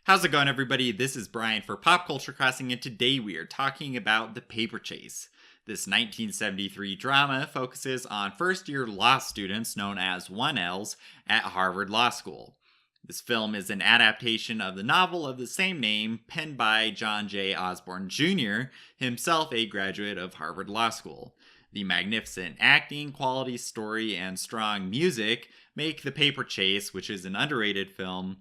How's it going, everybody? This is Brian for Pop Culture Crossing, and today we are talking about The Paper Chase. This 1973 drama focuses on first-year law students known as 1Ls at Harvard Law School. This film is an adaptation of the novel of the same name, penned by John J. Osborne Jr., himself a graduate of Harvard Law School. The magnificent acting, quality story, and strong music make The Paper Chase, which is an underrated film,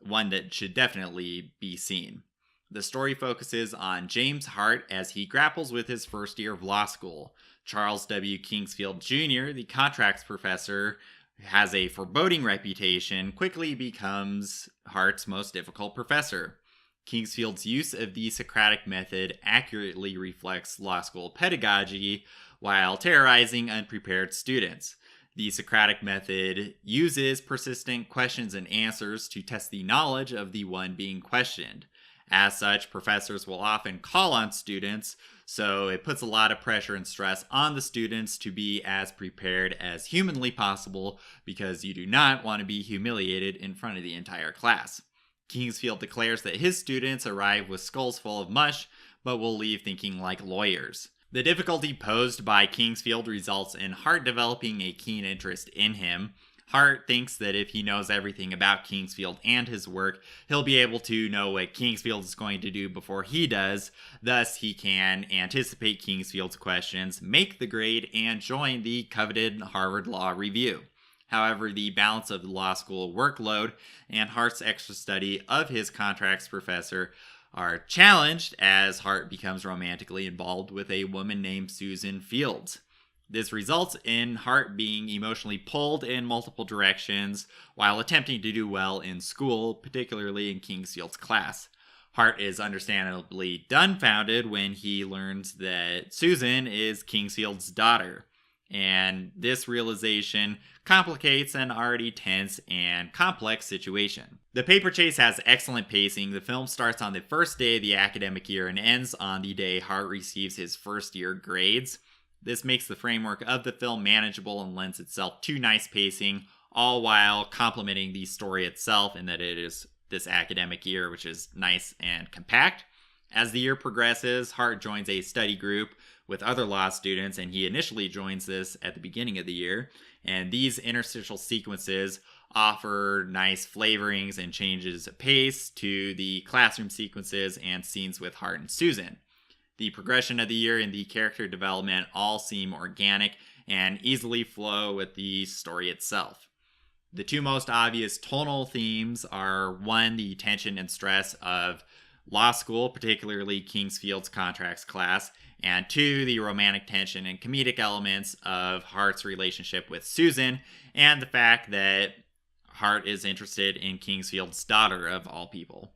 one that should definitely be seen. The story focuses on James Hart as he grapples with his first year of law school. Charles W. Kingsfield Jr., the contracts professor, has a foreboding reputation, quickly becomes Hart's most difficult professor. Kingsfield's use of the Socratic method accurately reflects law school pedagogy while terrorizing unprepared students. The Socratic method uses persistent questions and answers to test the knowledge of the one being questioned. As such, professors will often call on students, so it puts a lot of pressure and stress on the students to be as prepared as humanly possible because you do not want to be humiliated in front of the entire class. Kingsfield declares that his students arrive with skulls full of mush, but will leave thinking like lawyers. The difficulty posed by Kingsfield results in Hart developing a keen interest in him. Hart thinks that if he knows everything about Kingsfield and his work, he'll be able to know what Kingsfield is going to do before he does. Thus, he can anticipate Kingsfield's questions, make the grade, and join the coveted Harvard Law Review. However, the balance of the law school workload and Hart's extra study of his contracts professor are challenged as Hart becomes romantically involved with a woman named Susan Fields. This results in Hart being emotionally pulled in multiple directions while attempting to do well in school, particularly in Kingsfield's class. Hart is understandably dumbfounded when he learns that Susan is Kingsfield's daughter, and this realization complicates an already tense and complex situation. The Paper Chase has excellent pacing. The film starts on the first day of the academic year and ends on the day Hart receives his first year grades. This makes the framework of the film manageable and lends itself to nice pacing, all while complementing the story itself in that it is this academic year, which is nice and compact. As the year progresses, Hart joins a study group with other law students, and he initially joins this at the beginning of the year. And these interstitial sequences offer nice flavorings and changes of pace to the classroom sequences and scenes with Hart and Susan. The progression of the year and the character development all seem organic and easily flow with the story itself. The two most obvious tonal themes are, one, the tension and stress of law school, particularly Kingsfield's contracts class, and two, the romantic tension and comedic elements of Hart's relationship with Susan, and the fact that Hart is interested in Kingsfield's daughter, of all people.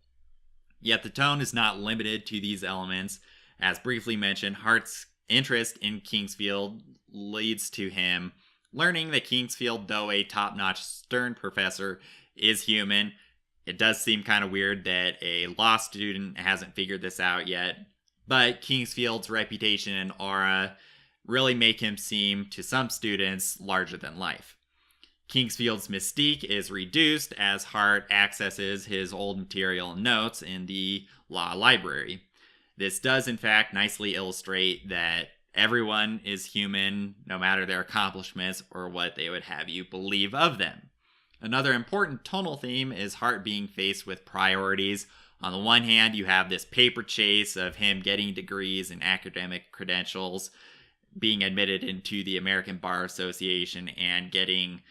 Yet the tone is not limited to these elements. As briefly mentioned, Hart's interest in Kingsfield leads to him learning that Kingsfield, though a top-notch stern professor, is human. It does seem kind of weird that a law student hasn't figured this out yet, but Kingsfield's reputation and aura really make him seem, to some students, larger than life. Kingsfield's mystique is reduced as Hart accesses his old material and notes in the law library. This does, in fact, nicely illustrate that everyone is human, no matter their accomplishments or what they would have you believe of them. Another important tonal theme is Hart being faced with priorities. On the one hand, you have this paper chase of him getting degrees and academic credentials, being admitted into the American Bar Association, and getting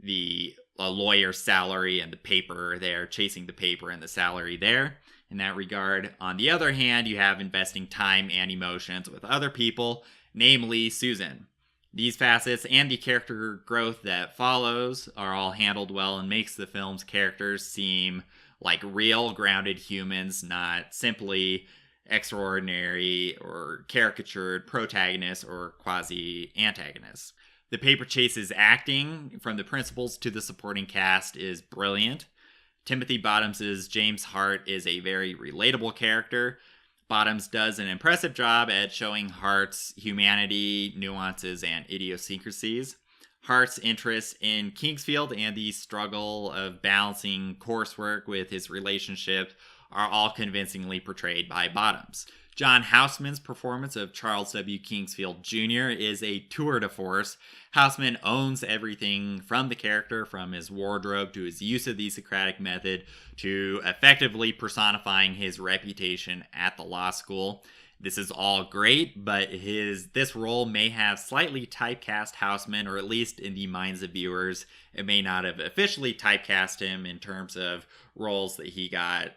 a lawyer's salary and the paper there, chasing the paper and the salary there. In that regard, on the other hand, you have investing time and emotions with other people, namely Susan. These facets and the character growth that follows are all handled well and makes the film's characters seem like real, grounded humans, not simply extraordinary or caricatured protagonists or quasi-antagonists. The Paper Chase's acting, from the principals to the supporting cast, is brilliant. Timothy Bottoms' James Hart is a very relatable character. Bottoms does an impressive job at showing Hart's humanity, nuances, and idiosyncrasies. Hart's interest in Kingsfield and the struggle of balancing coursework with his relationship are all convincingly portrayed by Bottoms. John Houseman's performance of Charles W. Kingsfield Jr. is a tour de force. Houseman owns everything from the character, from his wardrobe to his use of the Socratic method, to effectively personifying his reputation at the law school. This is all great, but this role may have slightly typecast Houseman, or at least in the minds of viewers, it may not have officially typecast him in terms of roles that he got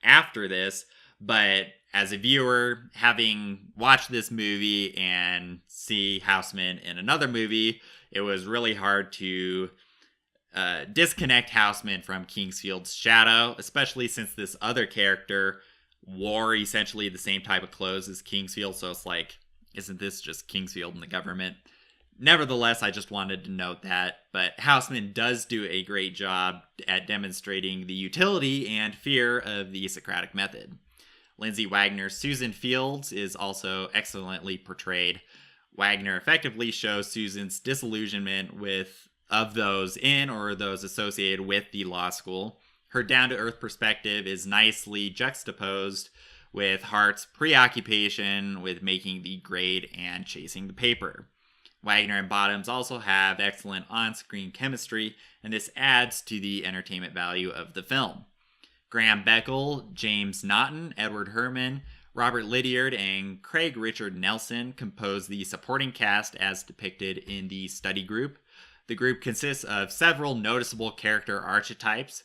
after this, but as a viewer, having watched this movie and see Houseman in another movie, it was really hard to disconnect Houseman from Kingsfield's shadow, especially since this other character wore essentially the same type of clothes as Kingsfield, so it's like, isn't this just Kingsfield and the government? Nevertheless, I just wanted to note that, but Houseman does do a great job at demonstrating the utility and fear of the Socratic method. Lindsay Wagner's Susan Fields is also excellently portrayed. Wagner effectively shows Susan's disillusionment of those in or those associated with the law school. Her down-to-earth perspective is nicely juxtaposed with Hart's preoccupation with making the grade and chasing the paper. Wagner and Bottoms also have excellent on-screen chemistry, and this adds to the entertainment value of the film. Graham Beckel, James Naughton, Edward Herman, Robert Lydiard, and Craig Richard Nelson compose the supporting cast as depicted in the study group. The group consists of several noticeable character archetypes.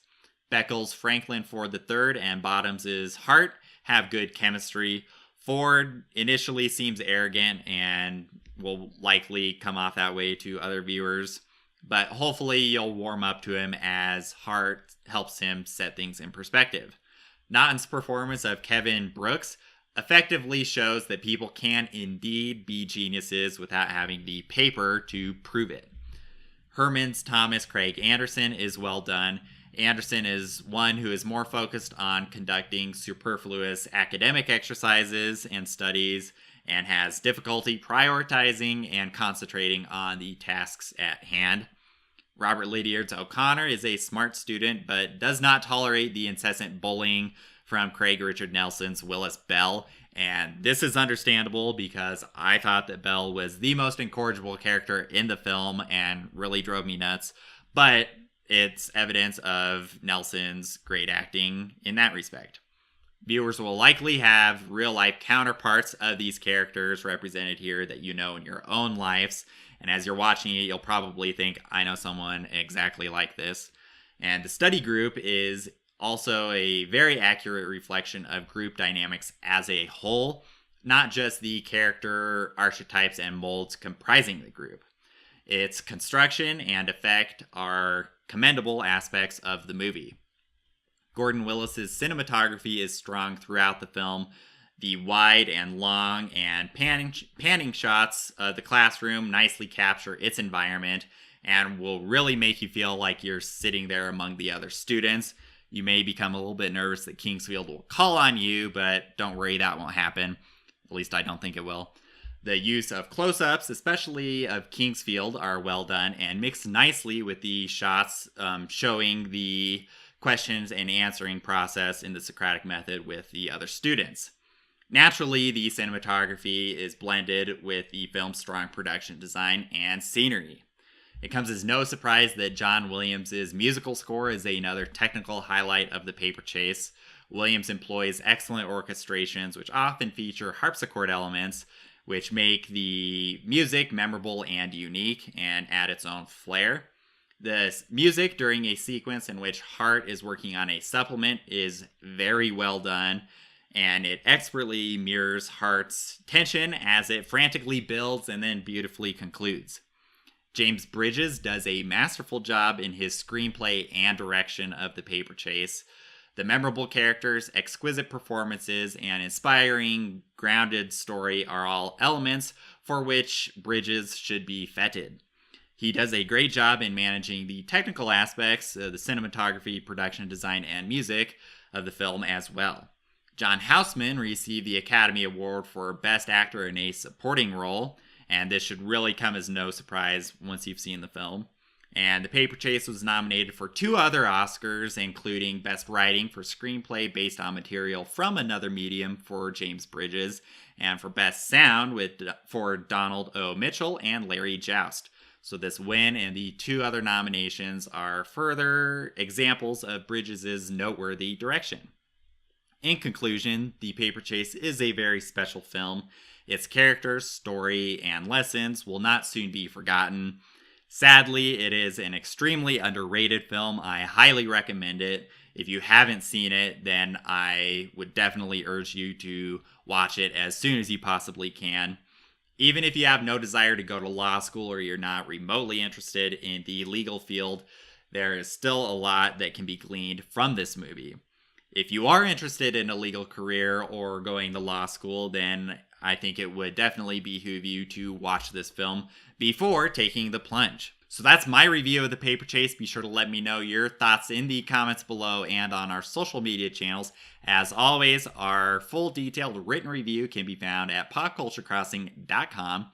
Beckel's Franklin Ford III and Bottoms' Hart have good chemistry. Ford initially seems arrogant and will likely come off that way to other viewers, but hopefully you'll warm up to him as Hart helps him set things in perspective. Naughton's performance of Kevin Brooks effectively shows that people can indeed be geniuses without having the paper to prove it. Herman's Thomas Craig Anderson is well done. Anderson is one who is more focused on conducting superfluous academic exercises and studies and has difficulty prioritizing and concentrating on the tasks at hand. Robert Lydiard's O'Connor is a smart student, but does not tolerate the incessant bullying from Craig Richard Nelson's Willis Bell, and this is understandable because I thought that Bell was the most incorrigible character in the film and really drove me nuts, but it's evidence of Nelson's great acting in that respect. Viewers will likely have real-life counterparts of these characters represented here that you know in your own lives, and as you're watching it, you'll probably think, I know someone exactly like this. And the study group is also a very accurate reflection of group dynamics as a whole, not just the character archetypes and molds comprising the group. Its construction and effect are commendable aspects of the movie. Gordon Willis's cinematography is strong throughout the film. The wide and long and panning shots of the classroom nicely capture its environment and will really make you feel like you're sitting there among the other students. You may become a little bit nervous that Kingsfield will call on you, but don't worry, that won't happen. At least I don't think it will. The use of close-ups, especially of Kingsfield, are well done and mixed nicely with the shots showing the questions and answering process in the Socratic method with the other students. Naturally, the cinematography is blended with the film's strong production design and scenery. It comes as no surprise that John Williams' musical score is another technical highlight of the paper chase. Williams employs excellent orchestrations, which often feature harpsichord elements, which make the music memorable and unique and add its own flair. The music during a sequence in which Hart is working on a supplement is very well done, and it expertly mirrors Hart's tension as it frantically builds and then beautifully concludes. James Bridges does a masterful job in his screenplay and direction of the paper chase. The memorable characters, exquisite performances, and inspiring, grounded story are all elements for which Bridges should be feted. He does a great job in managing the technical aspects of the cinematography, production design, and music of the film as well. John Houseman received the Academy Award for Best Actor in a Supporting Role, and this should really come as no surprise once you've seen the film. And The Paper Chase was nominated for 2 other Oscars, including Best Writing for Screenplay based on material from another medium for James Bridges, and for Best Sound for Donald O. Mitchell and Larry Joust. So this win and the 2 other nominations are further examples of Bridges' noteworthy direction. In conclusion, The Paper Chase is a very special film. Its characters, story, and lessons will not soon be forgotten. Sadly, it is an extremely underrated film. I highly recommend it. If you haven't seen it, then I would definitely urge you to watch it as soon as you possibly can. Even if you have no desire to go to law school or you're not remotely interested in the legal field, there is still a lot that can be gleaned from this movie. If you are interested in a legal career or going to law school, then I think it would definitely behoove you to watch this film before taking the plunge. So that's my review of The Paper Chase. Be sure to let me know your thoughts in the comments below and on our social media channels. As always, our full detailed written review can be found at popculturecrossing.com.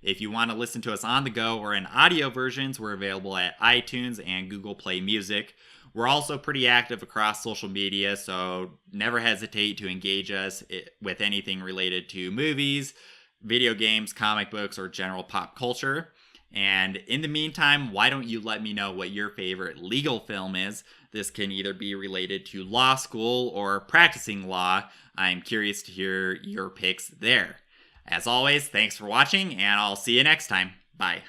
If you want to listen to us on the go or in audio versions, we're available at iTunes and Google Play Music. We're also pretty active across social media, so never hesitate to engage us with anything related to movies, video games, comic books, or general pop culture. And in the meantime, why don't you let me know what your favorite legal film is? This can either be related to law school or practicing law. I'm curious to hear your picks there. As always, thanks for watching, and I'll see you next time. Bye.